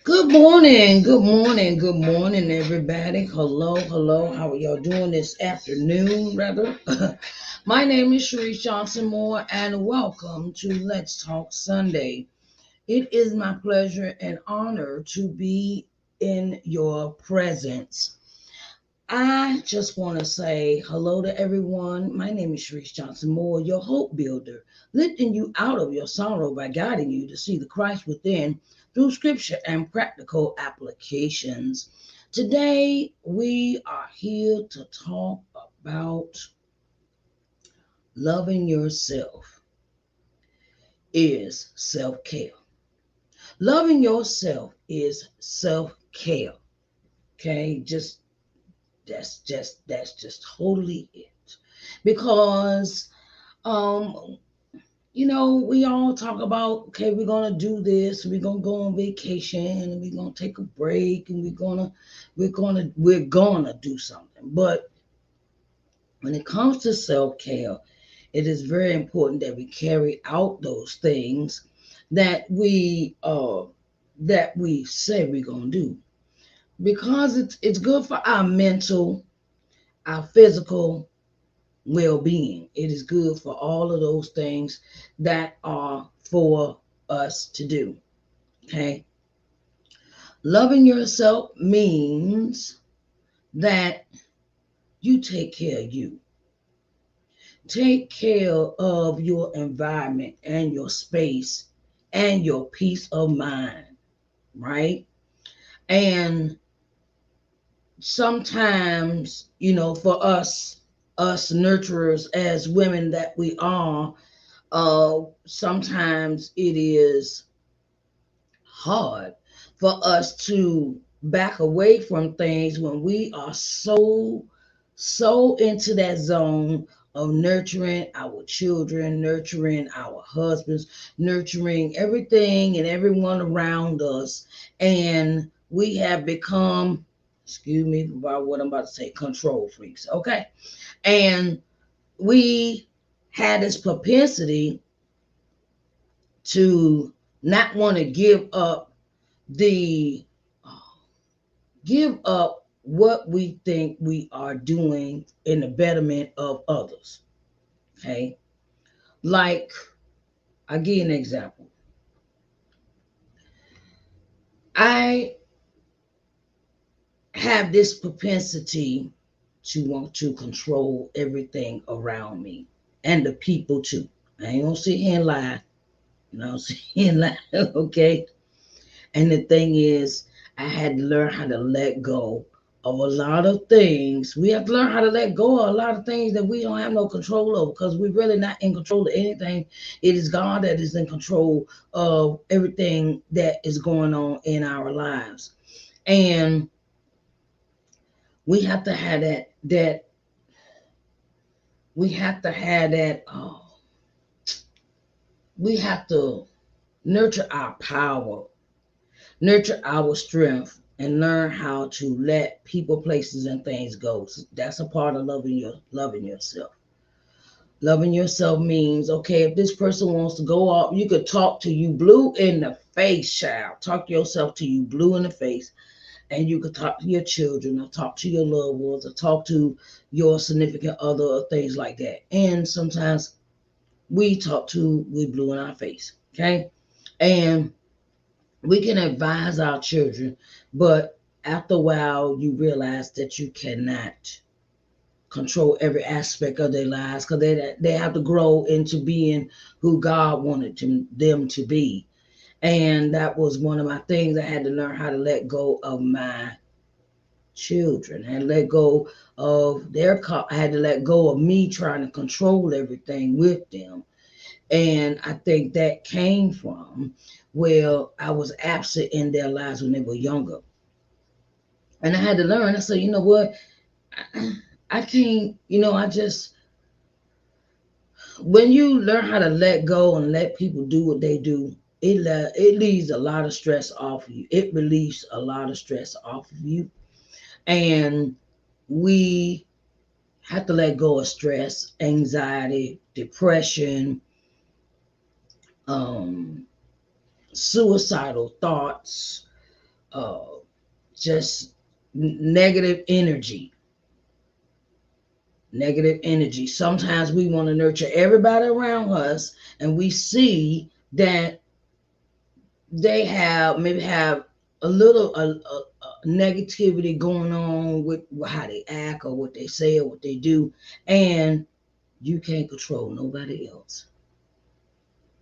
Good morning, good morning, everybody. Hello, hello. How are y'all doing this afternoon, rather? My name is Sharice Johnson Moore, and welcome to Let's Talk Sunday. It is my pleasure and honor to be in your presence. I just want to say hello to everyone. My name is Sharice Johnson Moore, your hope builder, lifting you out of your sorrow by guiding you to see the Christ within through scripture and practical applications. Today, we are here to talk about loving yourself is self care. Loving yourself is self care. Okay, that's just totally it. Because we all talk about, okay, we're gonna do this, we're gonna go on vacation, and we're gonna take a break, and we're gonna do something. But when it comes to self-care, it is very important that we carry out those things that we say we're gonna do. Because it's good for our mental, our physical well-being. It is good for all of those things that are for us to do. Okay. Loving yourself means that you take care of you. Take care of your environment and your space and your peace of mind, right? And sometimes, for us nurturers as women that we are, sometimes it is hard for us to back away from things when we are so into that zone of nurturing our children, nurturing our husbands, nurturing everything and everyone around us. And we have become, excuse me about what I'm about to say, control freaks. Okay. And we had this propensity to not want to the give up what we think we are doing in the betterment of others. Okay. Like, I give you an example. I have this propensity to want to control everything around me and the people too. I ain't gonna sit here and lie. No, sit here and lie. Okay. And the thing is, I had to learn how to let go of a lot of things. We have to learn how to let go of a lot of things that we don't have no control over, because we're really not in control of anything. It is God that is in control of everything that is going on in our lives. And we have to have that we have to have that we have to nurture our power, nurture our strength, and learn how to let people, places, and things go. So that's a part of loving yourself. Loving yourself means, okay, if this person wants to go off, you could talk to you blue in the face, child. Talk to yourself to you blue in the face. And you could talk to your children, or talk to your loved ones, or talk to your significant other, or things like that. And sometimes we blue in our face. Okay. And we can advise our children, but after a while, you realize that you cannot control every aspect of their lives, because they have to grow into being who God wanted them to be. And that was one of my things. I had to learn how to let go of my children and let go of I had to let go of me trying to control everything with them. And I think that came from, well, I was absent in their lives when they were younger. And I had to learn. I said, you know what? I can't, I just, when you learn how to let go and let people do what they do, it leaves a lot of stress off of you. It relieves a lot of stress off of you. And we have to let go of stress, anxiety, depression, um, suicidal thoughts, uh, just negative energy. Negative energy. Sometimes we want to nurture everybody around us, and we see that they have maybe have a little negativity going on with how they act or what they say or what they do, and you can't control nobody else.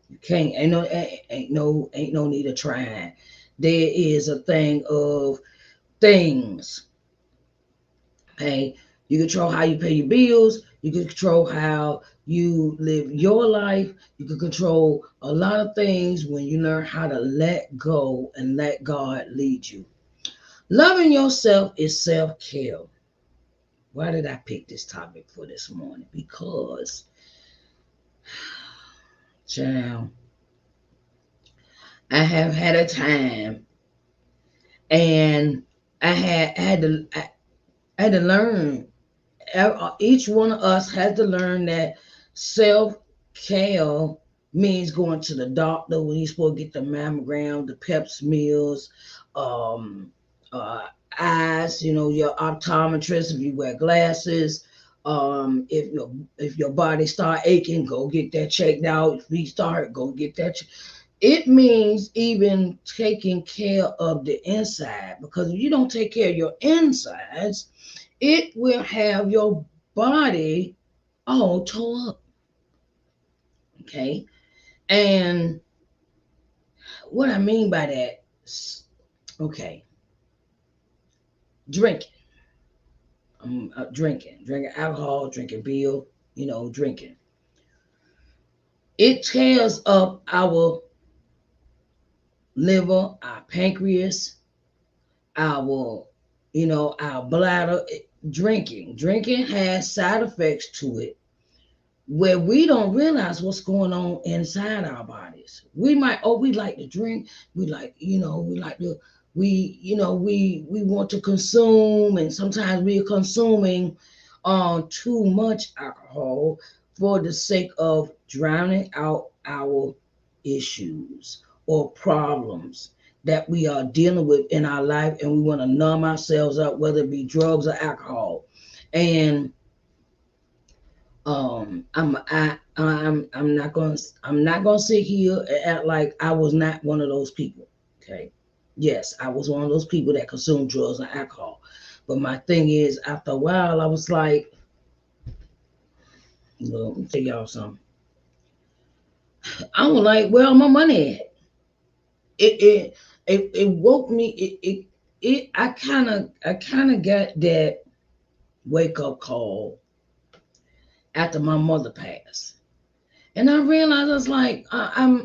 You can't. Ain't no need of trying. There is a thing of things. Hey, you control how you pay your bills. You can control how you live your life. You can control a lot of things when you learn how to let go and let God lead you. Loving yourself is self care. Why did I pick this topic for this morning? Because, child, I have had a time, and I had to learn. Each one of us had to learn that self care means going to the doctor when you're supposed to get the mammogram, the pep smears, um, uh, eyes. Your optometrist if you wear glasses. If your body start aching, go get that checked out. If you start, go get that. It means even taking care of the inside, because if you don't take care of your insides, it will have your body all tore up. Okay. And what I mean by that, okay, drinking. Drinking alcohol, drinking beer, drinking. It tears up our liver, our pancreas, our bladder. Drinking has side effects to it where we don't realize what's going on inside our bodies. We like to drink, we like to we want to consume, and sometimes we are consuming too much alcohol for the sake of drowning out our issues or problems that we are dealing with in our life, and we want to numb ourselves up, whether it be drugs or alcohol. And I'm not gonna sit here and act like I was not one of those people. Okay. Yes, I was one of those people that consumed drugs and alcohol. But my thing is, after a while, I was like, let me tell y'all something. I was like, where my money at? It woke me. I kind of got that wake up call after my mother passed. And I realized I was like, I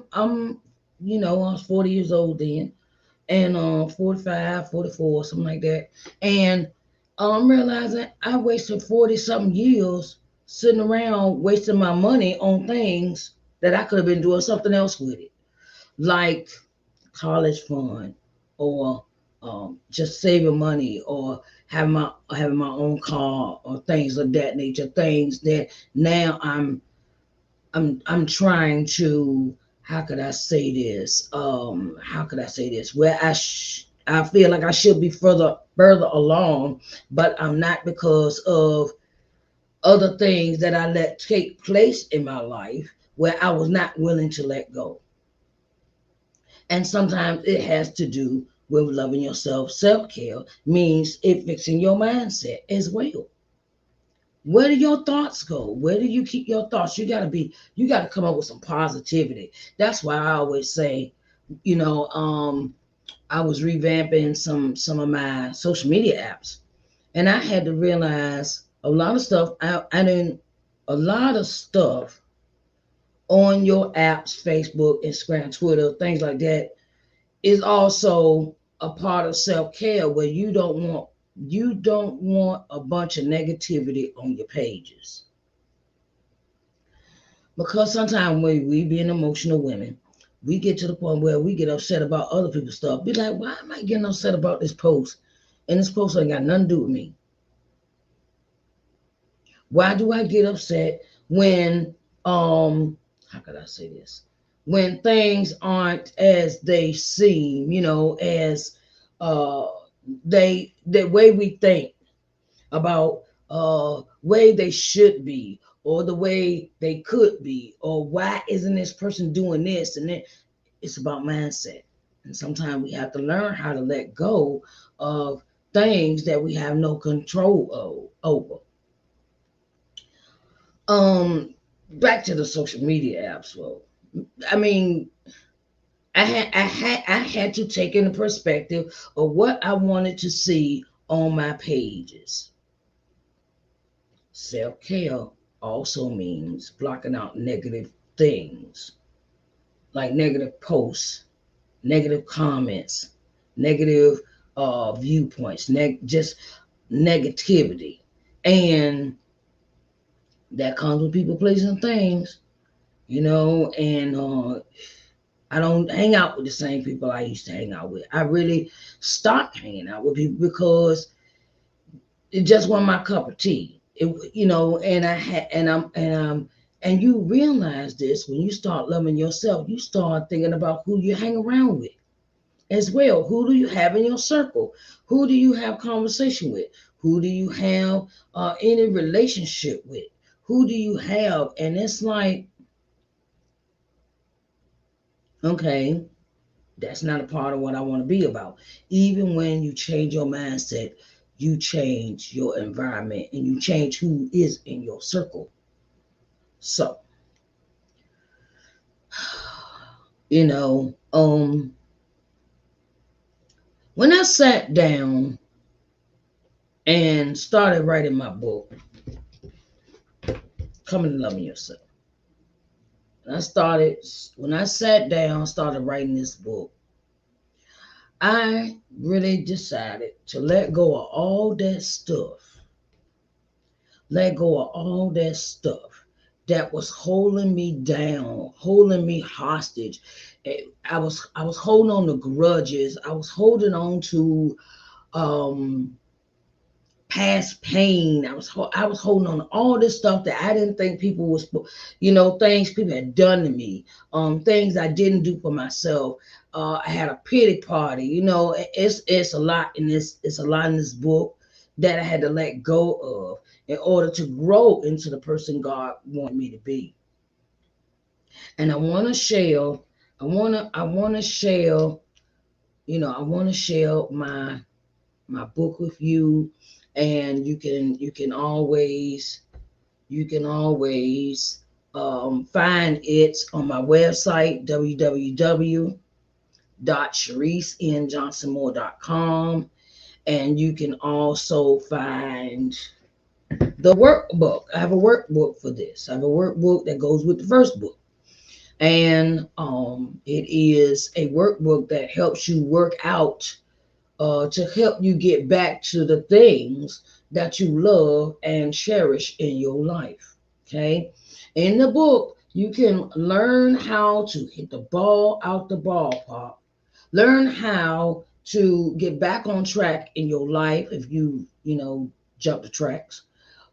was 40 years old then, and 45, 44, something like that. And I'm realizing I wasted 40 something years sitting around wasting my money on things that I could have been doing something else with it, like college fund, or just saving money, or having my own car, or things of that nature. Things that now I'm trying to, how could I say this? How could I say this? Where I feel like I should be further along, but I'm not, because of other things that I let take place in my life where I was not willing to let go. And sometimes it has to do with loving yourself. Self care means it fixing your mindset as well. Where do your thoughts go? Where do you keep your thoughts? You gotta come up with some positivity. That's why I always say, you know, I was revamping some of my social media apps, and I had to realize a lot of stuff. I didn't a lot of stuff on your apps, Facebook, Instagram, Twitter, things like that, is also a part of self-care, where you don't want a bunch of negativity on your pages. Because sometimes when we being emotional women, we get to the point where we get upset about other people's stuff. Be like, why am I getting upset about this post? And this post ain't got nothing to do with me. Why do I get upset when how could I say this? when things aren't as they seem, as uh the way we think about way they should be, or the way they could be, or why isn't this person doing this and that. It's about mindset. And sometimes we have to learn how to let go of things that we have no control over. Back to the social media apps. Well, I mean, I had to take in the perspective of what I wanted to see on my pages. Self-care also means blocking out negative things, like negative posts, negative comments, negative viewpoints, just negativity. And that comes with people, places, and things, and I don't hang out with the same people I used to hang out with. I really stopped hanging out with people because it just wasn't my cup of tea. And I had, and you realize this when you start loving yourself. You start thinking about who you hang around with as well. Who do you have in your circle? Who do you have conversation with? Who do you have any relationship with? Who do you have? And it's like, okay, that's not a part of what I want to be about. Even when you change your mindset, you change your environment and you change who is in your circle. So, you know, when I sat down and started writing my book, Coming to Loving Yourself, when I sat down, started writing this book, I really decided to let go of all that stuff, let go of all that stuff that was holding me down, holding me hostage. I was holding on to grudges. I was holding on to um past pain. I was holding on to all this stuff that I didn't think people was, things people had done to me, things I didn't do for myself. I had a pity party. It's a lot in this. It's a lot in this book that I had to let go of in order to grow into the person God wanted me to be. And I want to share. I want to share. I want to share my book with you, and you can always find it on my website, www.sharicenjohnsonmoore.com. And you can also find the workbook. I have a workbook for this. I have a workbook that goes with the first book. And it is a workbook that helps you work out, to help you get back to the things that you love and cherish in your life. Okay. In the book, you can learn how to hit the ball out the ballpark, learn how to get back on track in your life if you jump the tracks,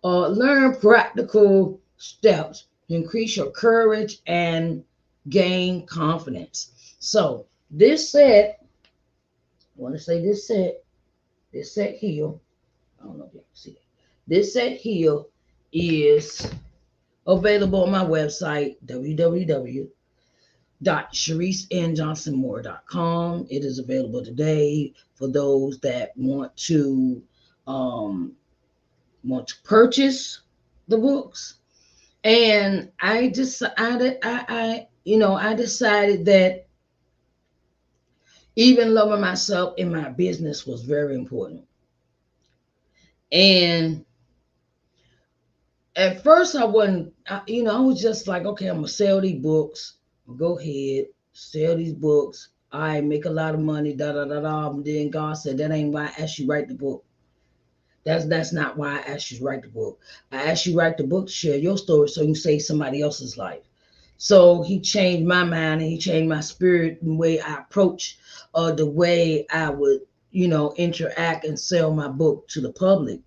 learn practical steps to increase your courage and gain confidence. So, this set, I want to say this set here, I don't know if you can see it. This set here is available on my website, www.sharicenjohnsonmoore.com. It is available today for those that um, want to purchase the books. And I decided, I decided that even loving myself in my business was very important. And at first I wasn't, I was just like, okay, I'm gonna sell these books. Go ahead, sell these books. I make a lot of money, da da da da. And then God said, that ain't why I asked you to write the book. That's not why I asked you to write the book. I asked you to write the book to share your story so you can save somebody else's life. So he changed my mind and he changed my spirit and the way I approach, the way I would, interact and sell my book to the public.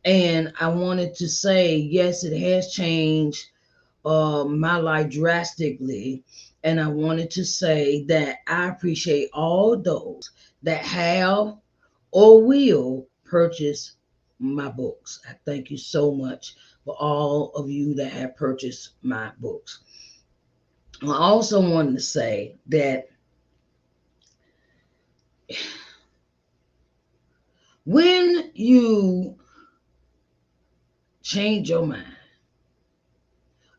And I wanted to say, yes, it has changed my life drastically. And I wanted to say that I appreciate all those that have or will purchase my books. I thank you so much for all of you that have purchased my books. I also wanted to say that when you change your mind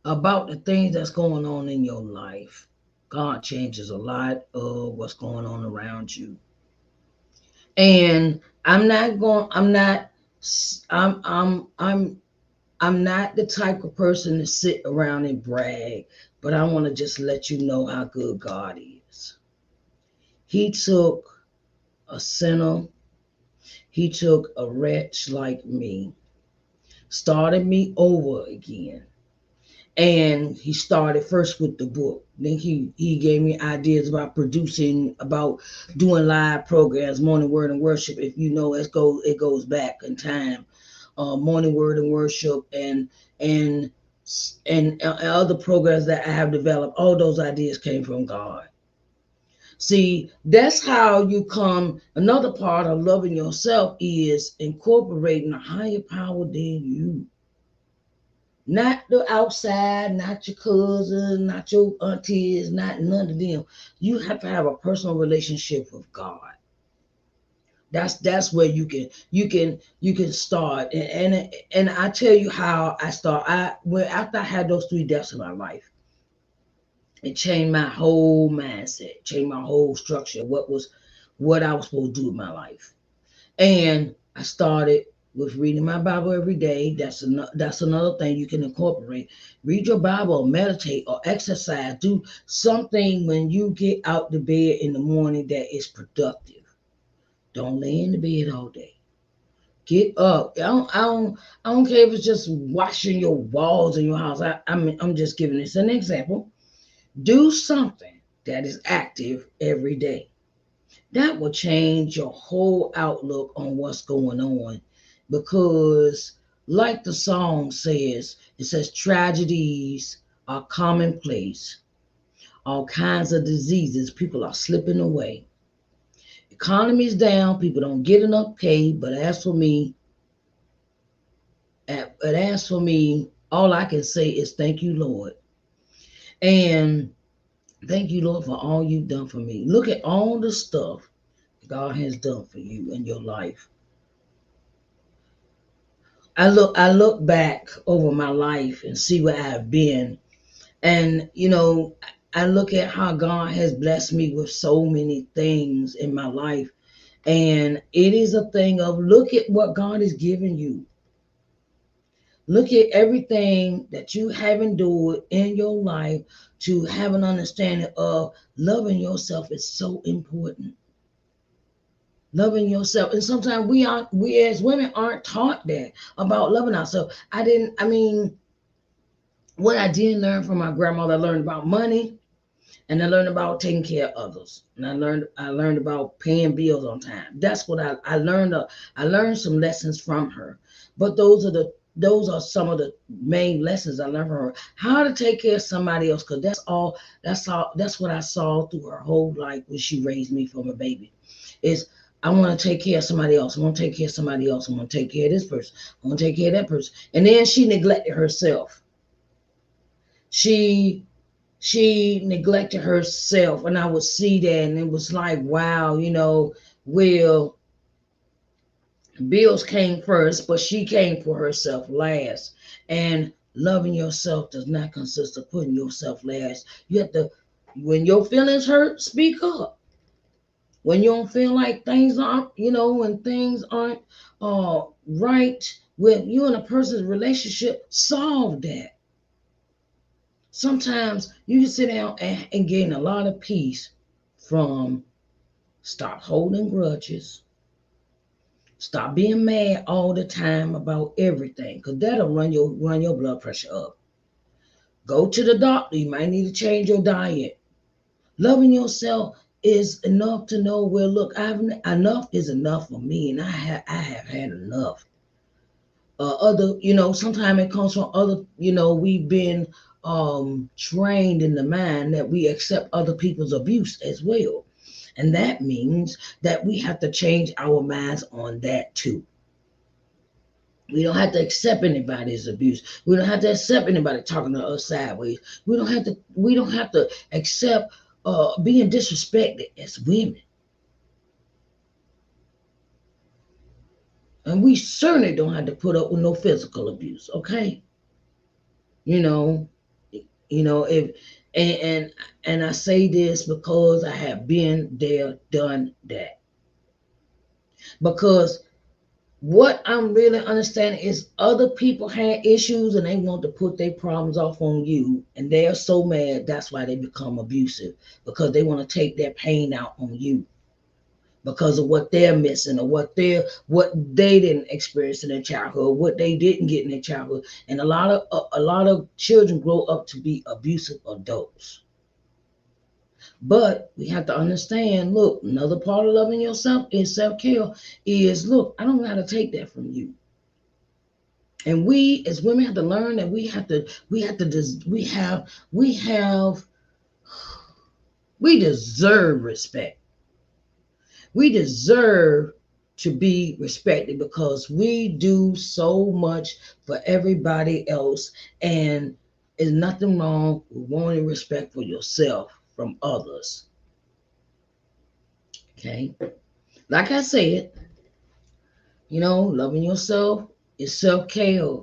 about the things that's going on in your life, God changes a lot of what's going on around you. And I'm not going. I'm not. I'm not the type of person to sit around and brag, but I want to just let you know how good God is. He took a sinner, he took a wretch like me, started me over again. And he started first with the book. Then he gave me ideas about producing, about doing live programs, morning word and worship. If you know, it goes back in time. Morning word and worship, and and other programs that I have developed. All those ideas came from God. See, that's how you come. Another part of loving yourself is incorporating a higher power than you. Not the outside, not your cousin, not your aunties, not none of them. You have to have a personal relationship with God. That's where you can start. And I tell you how I start. After I had those three deaths in my life, it changed my whole mindset, changed my whole structure. What I was supposed to do with my life. And I started with reading my Bible every day. That's another thing you can incorporate. Read your Bible, or meditate, or exercise. Do something when you get out the bed in the morning that is productive. Don't lay in the bed all day. Get up. I don't care if it's just washing your walls in your house. I'm just giving this an example. Do something that is active every day. That will change your whole outlook on what's going on, because like the song says, it says tragedies are commonplace, all kinds of diseases, people are slipping away, economy's down, people don't get enough pay. But as for me, all I can say is thank you, Lord. And thank you, Lord, for all you've done for me. Look at all the stuff God has done for you in your life. I look back over my life and see where I've been. And I look at how God has blessed me with so many things in my life. And it is a thing of look at what God has given you. Look at everything that you have endured in your life to have an understanding of loving yourself is so important. Loving yourself. And sometimes we as women aren't taught that about loving ourselves. What I did learn from my grandmother, I learned about money, and I learned about taking care of others. And I learned about paying bills on time. That's what I learned. I learned some lessons from her. But those are some of the main lessons I learned from her. How to take care of somebody else, because that's what I saw through her whole life when she raised me from a baby. Is I want to take care of somebody else. I want to take care of somebody else. I want to take care of this person. I want to take care of that person. And then she neglected herself. She she neglected herself, and I would see that, and it was like, wow, well, bills came first, but she came for herself last. And loving yourself does not consist of putting yourself last. You have to, when your feelings hurt, speak up. When you don't feel like things aren't, when things aren't right with you and a person's relationship, solve that. Sometimes you can sit down and gain a lot of peace from stop holding grudges, stop being mad all the time about everything, because that'll run your blood pressure up. Go to the doctor. You might need to change your diet. Loving yourself is enough to know, well, look, enough is enough for me, and I have had enough. Sometimes it comes from other. We've been trained in the mind that we accept other people's abuse as well. And that means that we have to change our minds on that too. We don't have to accept anybody's abuse. We don't have to accept anybody talking to us sideways. We don't have to accept being disrespected as women. And we certainly don't have to put up with no physical abuse, okay? You know, if and I say this because I have been there, done that. Because what I'm really understanding is other people had issues and they want to put their problems off on you, and they are so mad that's why they become abusive, because they want to take their pain out on you because of what they're missing, or what they didn't experience in their childhood, what they didn't get in their childhood. And a lot of children grow up to be abusive adults. But we have to understand, look, another part of loving yourself is self-care. Is, look, I don't know how to take that from you. And we as women have to learn that we deserve respect. We deserve to be respected because we do so much for everybody else, and there's nothing wrong with wanting respect for yourself from others. Okay, like I said, loving yourself is self-care.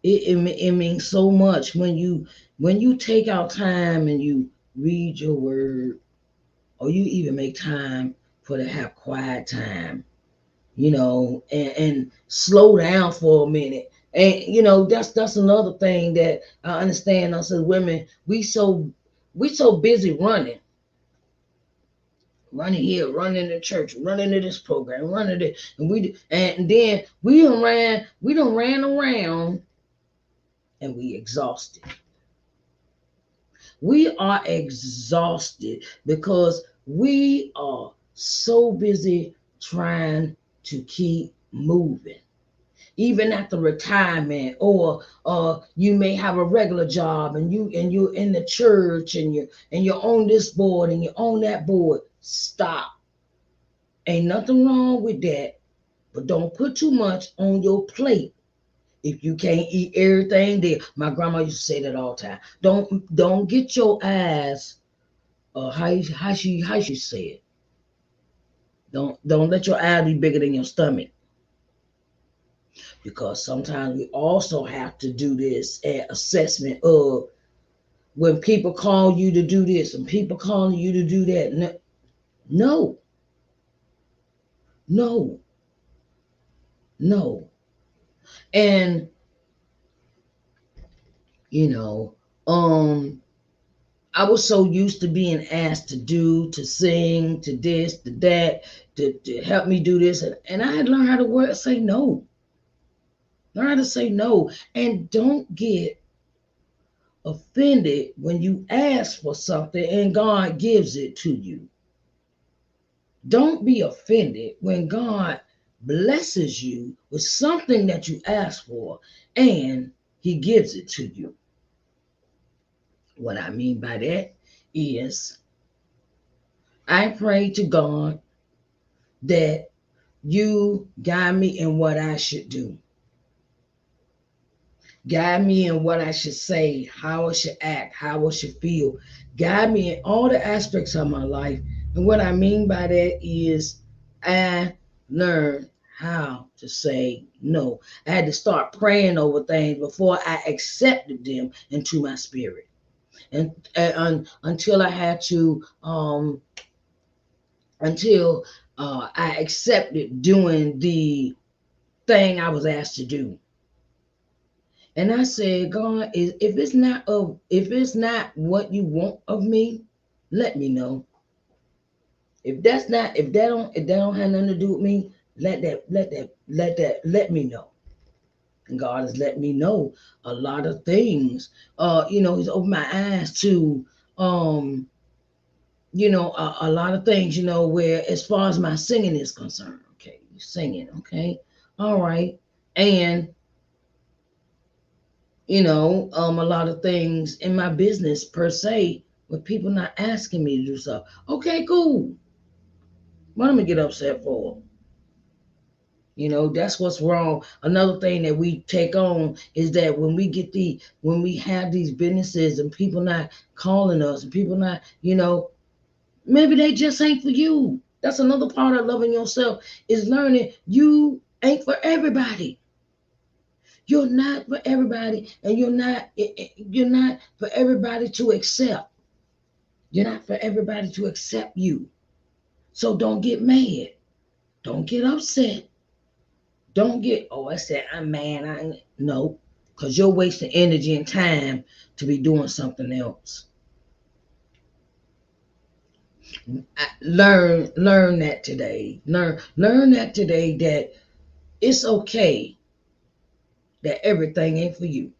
It means so much when you take out time and you read your word, or you even make time for to have quiet time, and slow down for a minute. And that's another thing that I understand us as women. We so busy running here, running to church, running to this program, running to, and then we don't ran around, and we exhausted. We are exhausted because we are so busy trying to keep moving. Even after retirement, or you may have a regular job, and you're in the church, and you're on this board and you're on that board. Stop. Ain't nothing wrong with that, but don't put too much on your plate if you can't eat everything there. My grandma used to say that all the time. Don't get your eyes, how she say it. Don't let your eyes be bigger than your stomach, because sometimes we also have to do this assessment of when people call you to do this and people calling you to do that. No, no, no. And you know, um, I was so used to being asked to sing, to this, to that, to help me do this, and I had to learn how to say no. Learn how to say no, and don't get offended when you ask for something and God gives it to you. Don't be offended when God blesses you with something that you asked for and He gives it to you. What I mean by that is, I pray to God that you guide me in what I should do. Guide me in what I should say, how I should act, how I should feel. Guide me in all the aspects of my life. And what I mean by that is, I learned how to say no. I had to start praying over things before I accepted them into my spirit. And until I had to, until I accepted doing the thing I was asked to do. And I said, God, if it's not what you want of me, let me know. If that don't have nothing to do with me, let me know. And God has let me know a lot of things. He's opened my eyes to a lot of things, where as far as my singing is concerned. Okay, you singing, okay, all right. And a lot of things in my business per se, with people not asking me to do stuff. Okay, cool. What am I get upset for? That's what's wrong. Another thing that we take on is that when we have these businesses and people not calling us and people not, maybe they just ain't for you. That's another part of loving yourself, is learning you ain't for everybody. You're not for everybody, and you're not for everybody to accept. You're not for everybody to accept you. So don't get mad. Don't get upset. Don't get, oh, I said I'm mad. No, because you're wasting energy and time to be doing something else. Learn that today. Learn that today, that it's okay that everything ain't for you.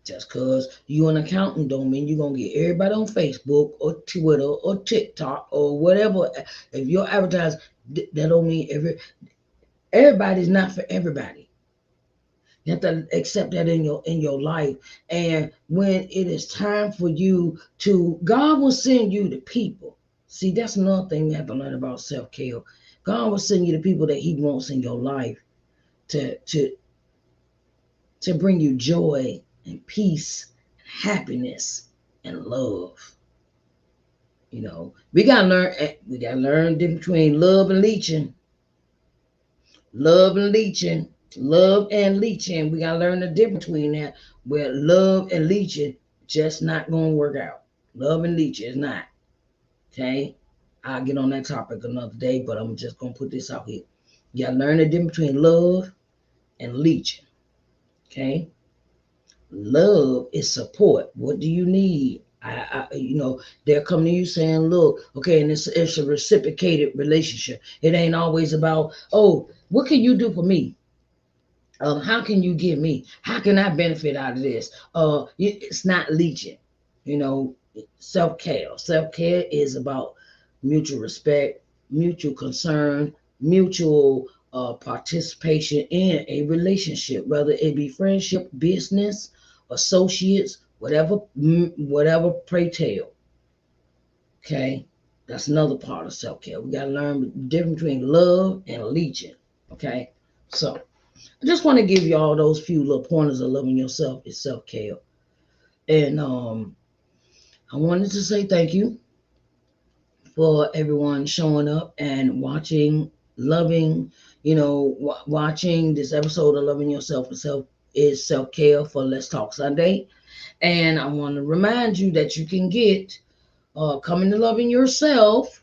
Just because you an accountant don't mean you're gonna get everybody on Facebook or Twitter or TikTok or whatever. If you're advertising, that don't mean everybody's not for everybody. You have to accept that in your life. And when it is time for you to, God will send you the people. See, that's another thing we have to learn about self-care. God will send you the people that He wants in your life to to to bring you joy and peace, and happiness and love. We gotta learn the difference between love and leeching. Love and leeching. Love and leeching. We gotta learn the difference between that. Where love and leeching just not gonna work out. Love and leeching is not. Okay? I'll get on that topic another day, but I'm just gonna put this out here. You gotta learn the difference between love and leeching. Okay? Love is support. What do you need? They're coming to you saying, look, okay, and it's a reciprocated relationship. It ain't always about, oh, what can you do for me? How can you give me? How can I benefit out of this? It's not leeching. Self-care. Self-care is about mutual respect, mutual concern, mutual participation in a relationship, whether it be friendship, business, associates, whatever, pray tell. Okay, that's another part of self-care. We got to learn the difference between love and leeching. Okay, so I just want to give you all those few little pointers of loving yourself is self-care. And I wanted to say thank you for everyone showing up and watching, loving, watching this episode of Loving Yourself is self-care for Let's Talk Sunday. And I want to remind you that you can get Coming to Loving Yourself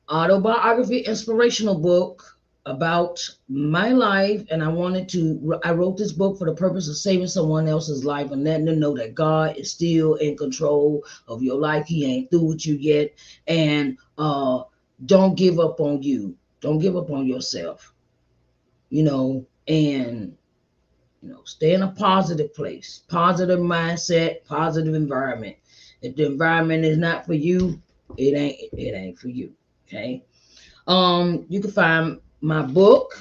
autobiography inspirational book about my life. And I wrote this book for the purpose of saving someone else's life and letting them know that God is still in control of your life. He ain't through with you yet. And don't give up on you. Don't give up on yourself. And stay in a positive place, positive mindset, positive environment. If the environment is not for you, it ain't for you. Okay. You can find my book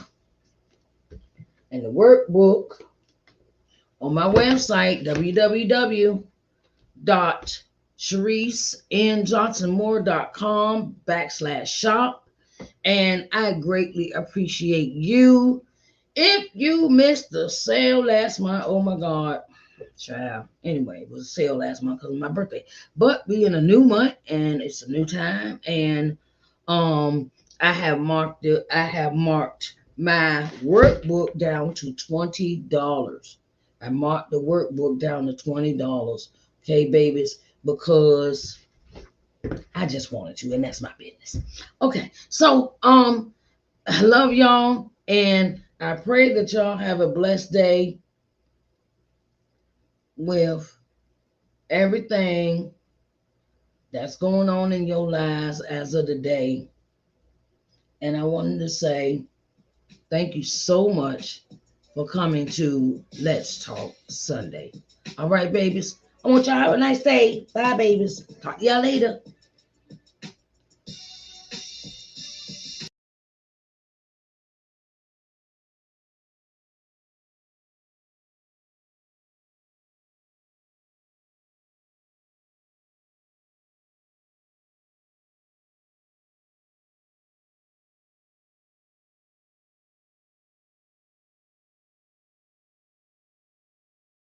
and the workbook on my website, www.ShariceNJohnsonMoore.com/shop. And I greatly appreciate you. If you missed the sale last month, oh my God, child. Anyway, it was a sale last month because of my birthday. But we in a new month and it's a new time. And I have marked my workbook down to $20. I marked the workbook down to $20. Okay, babies, because I just wanted to, and that's my business. Okay, so I love y'all, and I pray that y'all have a blessed day with everything that's going on in your lives as of today. And I wanted to say thank you so much for coming to Let's Talk Sunday. All right, babies. I want y'all to have a nice day. Bye, babies. Talk to y'all later.